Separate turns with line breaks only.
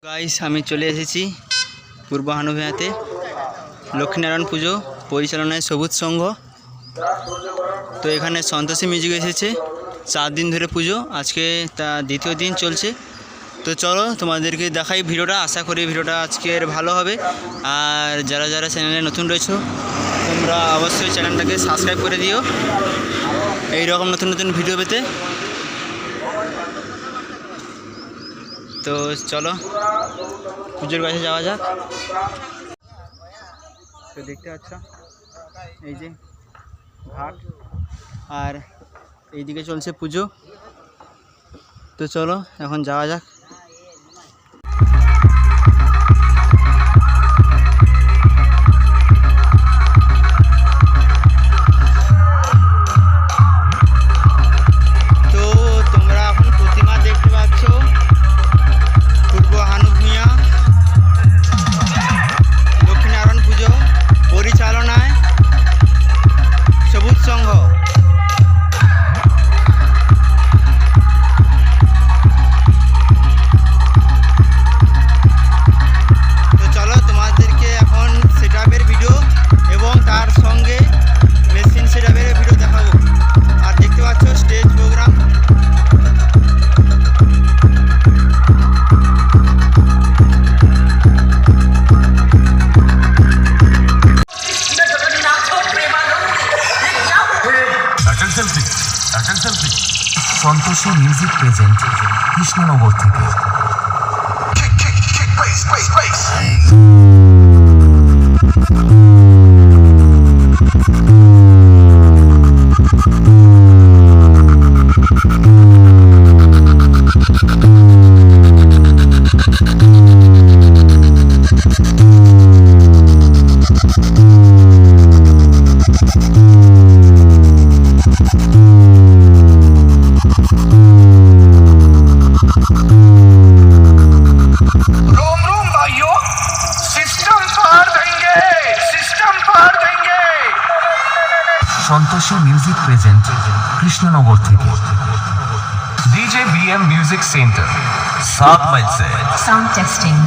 Guys আমি চলে এসেছি পূর্ব হানুভিয়াতে লক্ষ্মীনারায়ণ পুজো পরিচালনায় সবুজ সংঘ। তো এখানে সন্তোষী মিউজিক এসেছে 4 দিন ধরে পুজো, আজকে তা দ্বিতীয় দিন চলছে। তো চলো তোমাদেরকে দেখাই ভিডিওটা, আশা করি ভিডিওটা আজকের ভালো হবে। আর যারা যারা চ্যানেলে নতুন রয়েছো তোমরা অবশ্যই চ্যানেলটাকে সাবস্ক্রাইব করে দিও এই রকম নতুন নতুন ভিডিও পেতে। তো চলো পুজোর কাছে যাওয়া যাক। তো দেখতে পাচ্ছ এই যে ঘাট, আর এইদিকে চলছে পুজো। তো চলো এখন যাওয়া যাক। তো তোমরা এখন প্রতিমা দেখতে পাচ্ছ পূর্ব হানুভিয়া লক্ষ্মীনারায়ণ পুজো পরিচালনায় সবুজ সংঘ। তো চলো তোমাদেরকে এখন সেটআপের ভিডিও এবং তার সঙ্গে মেশিন সেটআপের ভিডিও দেখাবো। আর দেখতে পাচ্ছ stage program.
Santoshi music present Krishnanagar থেকে। সন্তোষী মিউজিক প্রেজেন্ট কৃষ্ণনগর থেকে।
DJ BM Music Center, 7 mile से
साउंड टेस्टिंग।